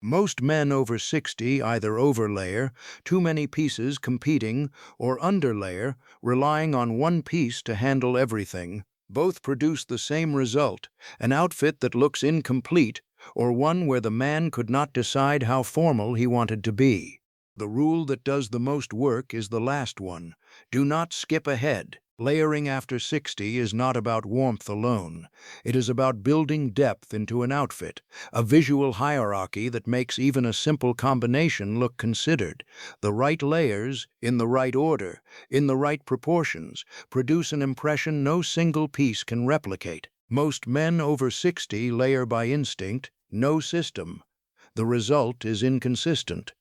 Most men over 60 either overlayer, too many pieces competing, or underlayer, relying on one piece to handle everything. Both produce the same result, an outfit that looks incomplete, or one where the man could not decide how formal he wanted to be. The rule that does the most work is the last one. Do not skip ahead. Layering after 60 is not about warmth alone. It is about building depth into an outfit, a visual hierarchy that makes even a simple combination look considered. The right layers, in the right order, in the right proportions, produce an impression no single piece can replicate. Most men over 60 layer by instinct, no system. The result is inconsistent.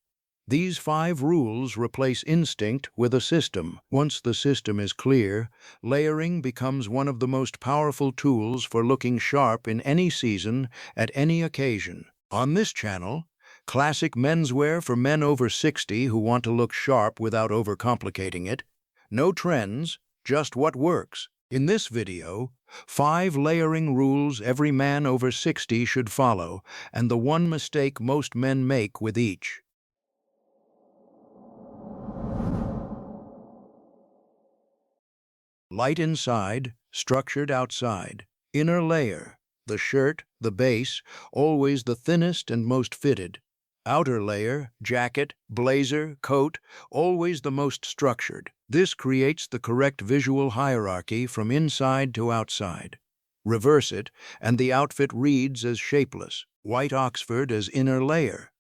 These 5 rules replace instinct with a system. Once the system is clear, layering becomes one of the most powerful tools for looking sharp in any season, at any occasion. On this channel, classic menswear for men over 60 who want to look sharp without overcomplicating it. No trends, just what works. In this video, 5 layering rules every man over 60 should follow, and the one mistake most men make with each. Light inside, structured outside. Inner layer, the shirt, the base, always the thinnest and most fitted. Outer layer, jacket, blazer, coat, always the most structured. This creates the correct visual hierarchy from inside to outside. Reverse it, and the outfit reads as shapeless. White Oxford as inner layer.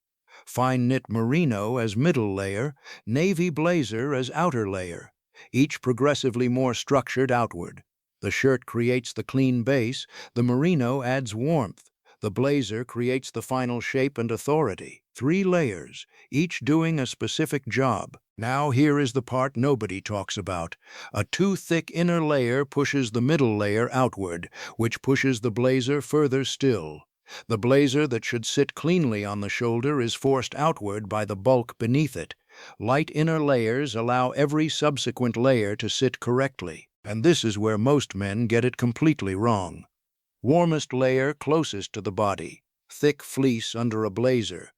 Fine knit merino as middle layer, navy blazer as outer layer, each progressively more structured outward. The shirt creates the clean base, the merino adds warmth, the blazer creates the final shape and authority. 3 layers, each doing a specific job. Now here is the part nobody talks about. A too thick inner layer pushes the middle layer outward, which pushes the blazer further still. The blazer that should sit cleanly on the shoulder is forced outward by the bulk beneath it. Light inner layers allow every subsequent layer to sit correctly, and this is where most men get it completely wrong. Warmest layer closest to the body, thick fleece under a blazer.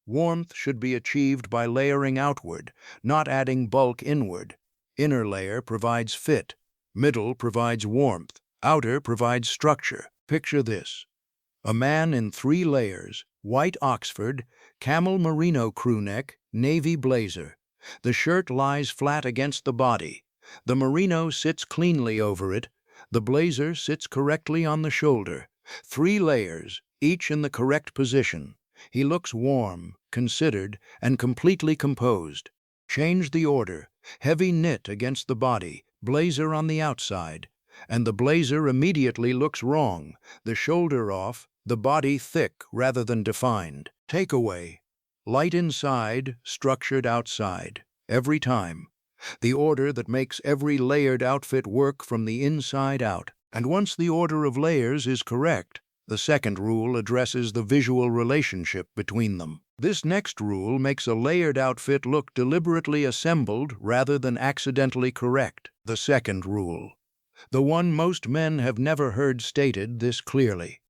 Warmth should be achieved by layering outward, not adding bulk inward. Inner layer provides fit, middle provides warmth, outer provides structure. Picture this. A man in 3 layers, white Oxford, camel merino crewneck, navy blazer. The shirt lies flat against the body. The merino sits cleanly over it. The blazer sits correctly on the shoulder. 3 layers, each in the correct position. He looks warm, considered, and completely composed. Change the order. Heavy knit against the body, blazer on the outside. And the blazer immediately looks wrong, the shoulder off, the body thick rather than defined. Takeaway: light inside, structured outside. Every time. The order that makes every layered outfit work from the inside out. And once the order of layers is correct, the second rule addresses the visual relationship between them. This next rule makes a layered outfit look deliberately assembled rather than accidentally correct. The second rule. The one most men have never heard stated this clearly.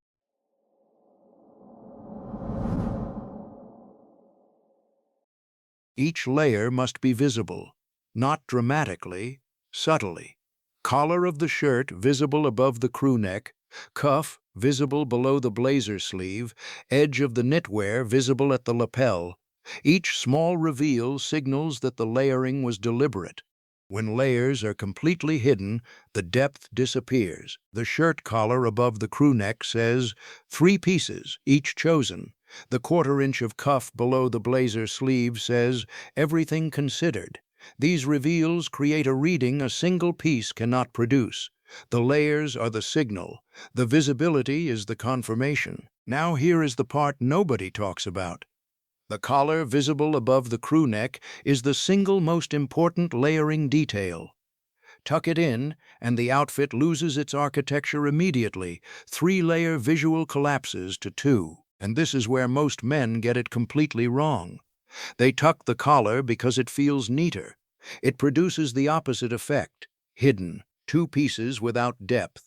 Each layer must be visible, not dramatically, subtly. Collar of the shirt visible above the crewneck, cuff visible below the blazer sleeve, edge of the knitwear visible at the lapel. Each small reveal signals that the layering was deliberate. When layers are completely hidden, the depth disappears. The shirt collar above the crewneck says 3 pieces, each chosen. The 1/4 inch of cuff below the blazer sleeve says everything considered. These reveals create a reading a single piece cannot produce. The layers are the signal. The visibility is the confirmation. Now here is the part nobody talks about. The collar visible above the crewneck is the single most important layering detail. Tuck it in, and the outfit loses its architecture immediately. 3-layer visual collapses to 2. And this is where most men get it completely wrong. They tuck the collar because it feels neater. It produces the opposite effect. Hidden, 2 pieces without depth.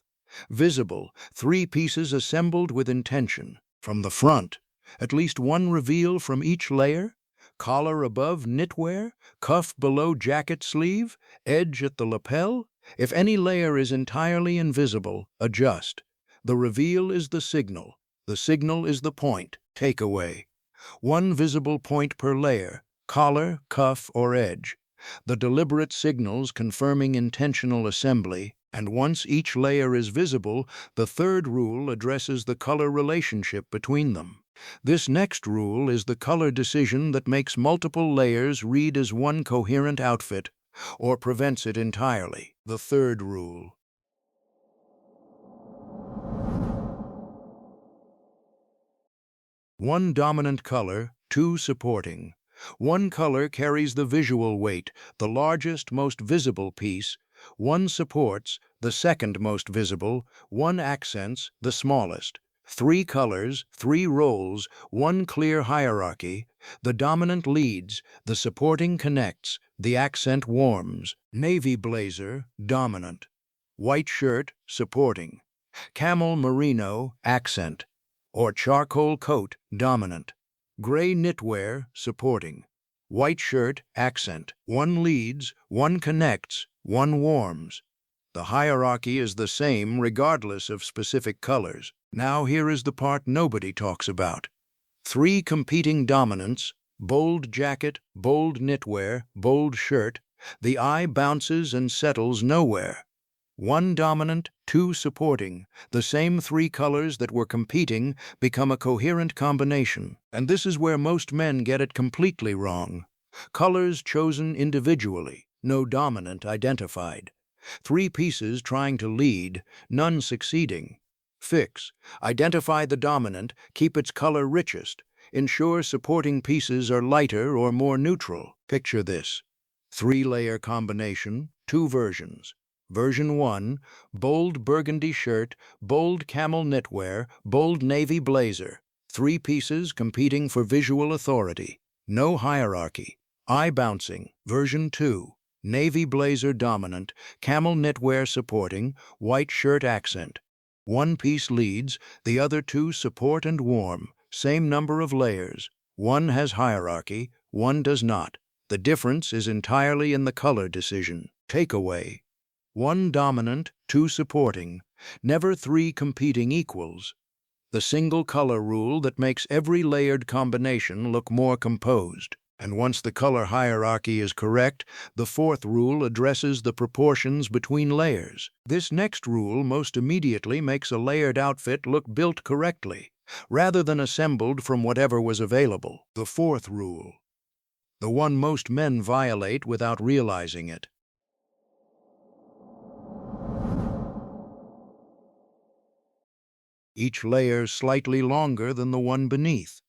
Visible, 3 pieces assembled with intention. From the front, At least one reveal from each layer? Collar above knitwear, cuff below jacket sleeve, edge at the lapel? If any layer is entirely invisible, adjust. The reveal is the signal. The signal is the point. Takeaway. One visible point per layer, collar, cuff, or edge. The deliberate signals confirming intentional assembly, and once each layer is visible, the third rule addresses the color relationship between them. This next rule is the color decision that makes multiple layers read as one coherent outfit, or prevents it entirely. The third rule. One dominant color, two supporting. One color carries the visual weight, the largest, most visible piece. One supports, the second most visible. One accents, the smallest. Three colors, three roles, one clear hierarchy. The dominant leads, the supporting connects, the accent warms. Navy blazer, dominant. White shirt, supporting. Camel merino, accent. Or charcoal coat, dominant. Gray knitwear, supporting. White shirt, accent. One leads, one connects, one warms. The hierarchy is the same regardless of specific colors. Now here is the part nobody talks about. Three competing dominants, bold jacket, bold knitwear, bold shirt. The eye bounces and settles nowhere. One dominant, two supporting. The same three colors that were competing become a coherent combination. And this is where most men get it completely wrong. Colors chosen individually, no dominant identified. Three pieces trying to lead, none succeeding. Fix. Identify the dominant, keep its color richest. Ensure supporting pieces are lighter or more neutral. Picture this. Three-layer combination, two versions. Version 1, bold burgundy shirt, bold camel knitwear, bold navy blazer. Three pieces competing for visual authority. No hierarchy. Eye bouncing. Version 2, navy blazer dominant, camel knitwear supporting, white shirt accent. One piece leads, the other two support and warm. Same number of layers. One has hierarchy, one does not. The difference is entirely in the color decision. Takeaway. One dominant, two supporting, never three competing equals. The single color rule that makes every layered combination look more composed. And once the color hierarchy is correct, the fourth rule addresses the proportions between layers. This next rule most immediately makes a layered outfit look built correctly, rather than assembled from whatever was available. The fourth rule. The one most men violate without realizing it. Each layer slightly longer than the one beneath.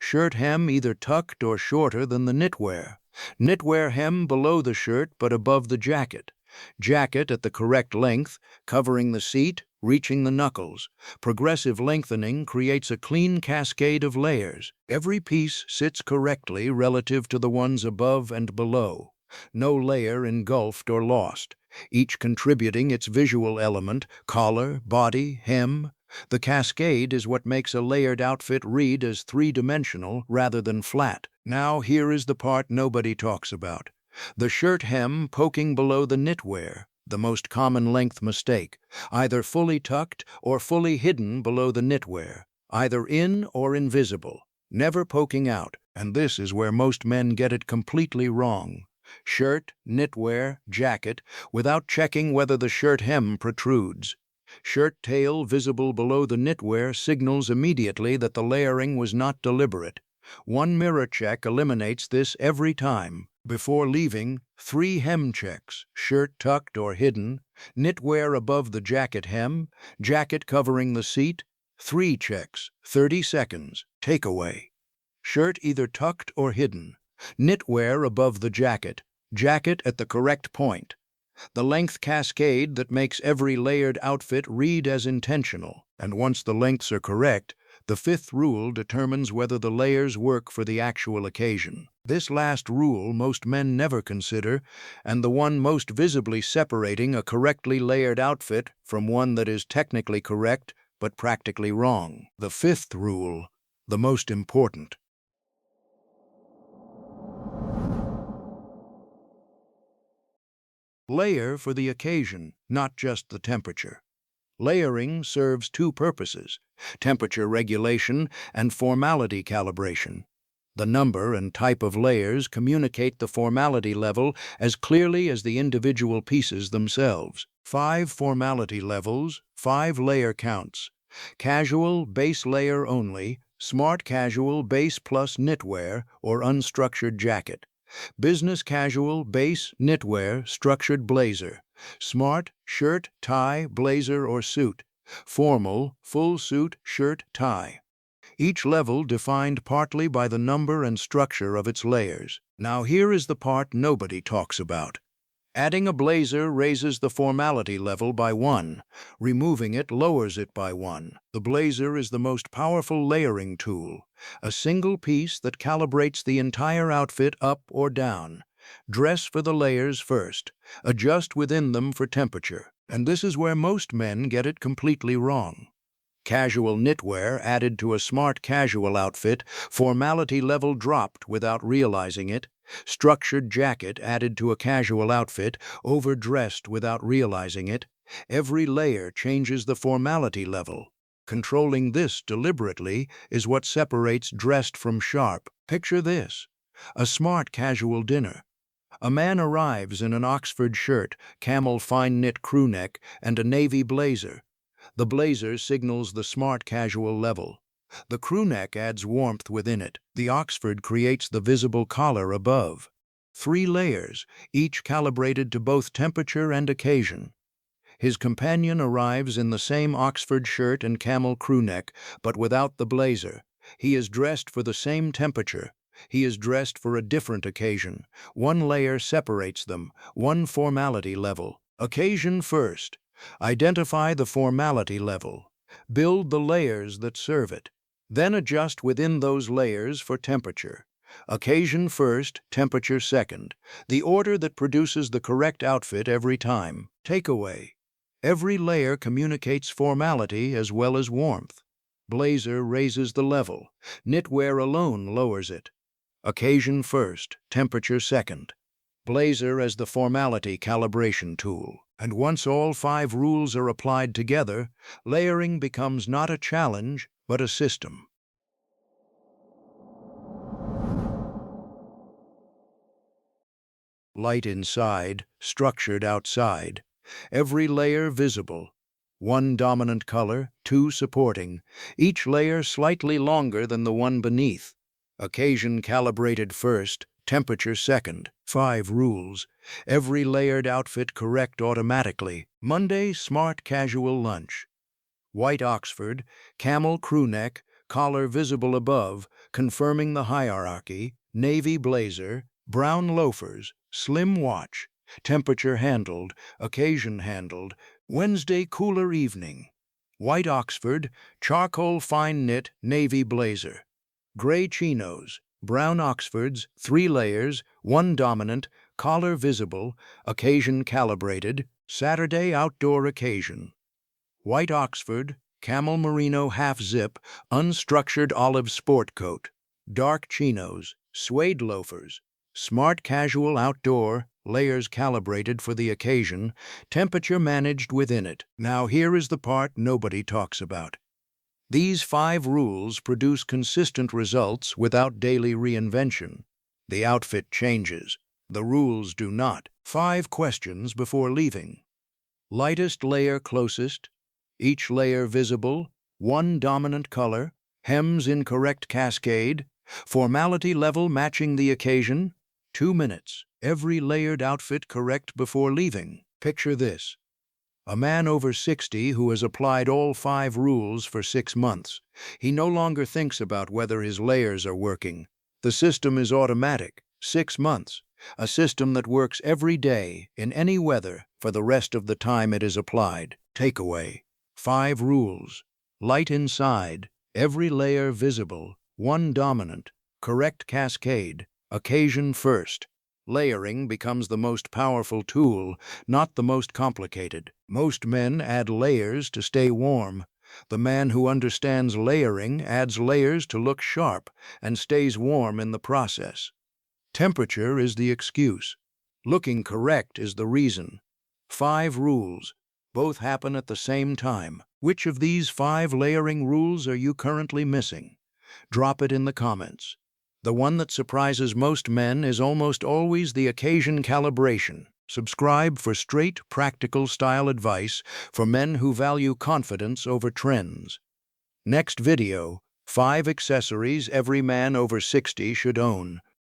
Shirt hem either tucked or shorter than the knitwear. Knitwear hem below the shirt but above the jacket. Jacket at the correct length, covering the seat, reaching the knuckles. Progressive lengthening creates a clean cascade of layers. Every piece sits correctly relative to the ones above and below. No layer engulfed or lost, each contributing its visual element, collar, body, hem. The cascade is what makes a layered outfit read as three-dimensional rather than flat. Now here is the part nobody talks about. The shirt hem poking below the knitwear, the most common length mistake, either fully tucked or fully hidden below the knitwear, either in or invisible, never poking out, and this is where most men get it completely wrong. Shirt, knitwear, jacket, without checking whether the shirt hem protrudes. Shirt tail visible below the knitwear signals immediately that the layering was not deliberate. One mirror check eliminates this every time. Before leaving, 3 hem checks, shirt tucked or hidden, knitwear above the jacket hem, jacket covering the seat. 3 checks, 30 seconds, takeaway. Shirt either tucked or hidden, knitwear above the jacket, jacket at the correct point. The length cascade that makes every layered outfit read as intentional, and once the lengths are correct, the 5th rule determines whether the layers work for the actual occasion. This last rule most men never consider, and the one most visibly separating a correctly layered outfit from one that is technically correct but practically wrong. The 5th rule. the most important. Layer for the occasion, not just the temperature. Layering serves two purposes: temperature regulation and formality calibration. The number and type of layers communicate the formality level as clearly as the individual pieces themselves. 5 formality levels, 5 layer counts. Casual, base layer only. Smart casual, base plus knitwear or unstructured jacket. Business casual, base, knitwear, structured blazer. Smart, shirt, tie, blazer or suit. Formal, full suit, shirt, tie. Each level defined partly by the number and structure of its layers. Now here is the part nobody talks about. Adding a blazer raises the formality level by 1. Removing it lowers it by 1. The blazer is the most powerful layering tool, a single piece that calibrates the entire outfit up or down. Dress for the layers first. Adjust within them for temperature. And this is where most men get it completely wrong. Casual knitwear added to a smart casual outfit, formality level dropped without realizing it. Structured jacket added to a casual outfit, overdressed without realizing it. Every layer changes the formality level. Controlling this deliberately is what separates dressed from sharp. Picture this: a smart casual dinner. A man arrives in an Oxford shirt, camel fine knit crew neck, and a navy blazer. The blazer signals the smart casual level. The crew neck adds warmth within it. The Oxford creates the visible collar above. 3 layers, each calibrated to both temperature and occasion. His companion arrives in the same Oxford shirt and camel crew neck, but without the blazer. He is dressed for the same temperature. He is dressed for a different occasion. 1 layer separates them, 1 formality level. Occasion first. Identify the formality level. Build the layers that serve it. Then adjust within those layers for temperature. Occasion first, temperature second. The order that produces the correct outfit every time. Takeaway: every layer communicates formality as well as warmth. Blazer raises the level. Knitwear alone lowers it. Occasion first, temperature second. Blazer as the formality calibration tool. And once all 5 rules are applied together, layering becomes not a challenge, but a system. Light inside, structured outside. Every layer visible. 1 dominant color, 2 supporting, each layer slightly longer than the one beneath. Occasion calibrated first, temperature second. 5 rules. Every layered outfit correct automatically. Monday, smart casual lunch. White Oxford, camel crew neck, collar visible above, confirming the hierarchy. Navy blazer, brown loafers, slim watch. Temperature handled, occasion handled. Wednesday, cooler evening. White Oxford, charcoal fine knit, navy blazer. Gray chinos, brown Oxfords, 3 layers, 1 dominant, collar visible, occasion calibrated. Saturday, outdoor occasion. White Oxford, camel merino half zip, unstructured olive sport coat. Dark chinos, suede loafers. Smart casual outdoor, layers calibrated for the occasion, temperature managed within it. Now here is the part nobody talks about. These 5 rules produce consistent results without daily reinvention. The outfit changes. The rules do not. 5 questions before leaving. Lightest layer closest. Each layer visible. 1 dominant color. Hems in correct cascade. Formality level matching the occasion. 2 minutes. Every layered outfit correct before leaving. Picture this: a man over 60 who has applied all 5 rules for 6 months. He no longer thinks about whether his layers are working. The system is automatic. 6 months. A system that works every day, in any weather, for the rest of the time it is applied. Takeaway: 5 rules. Light inside. Every layer visible. 1 dominant. Correct cascade. Occasion first. Layering becomes the most powerful tool, not the most complicated. Most men add layers to stay warm. The man who understands layering adds layers to look sharp and stays warm in the process. Temperature is the excuse. Looking correct is the reason. 5 rules. Both happen at the same time. Which of these 5 layering rules are you currently missing? Drop it in the comments. The one that surprises most men is almost always the occasion calibration. Subscribe for straight, practical style advice for men who value confidence over trends. Next video, 5 accessories every man over 60 should own.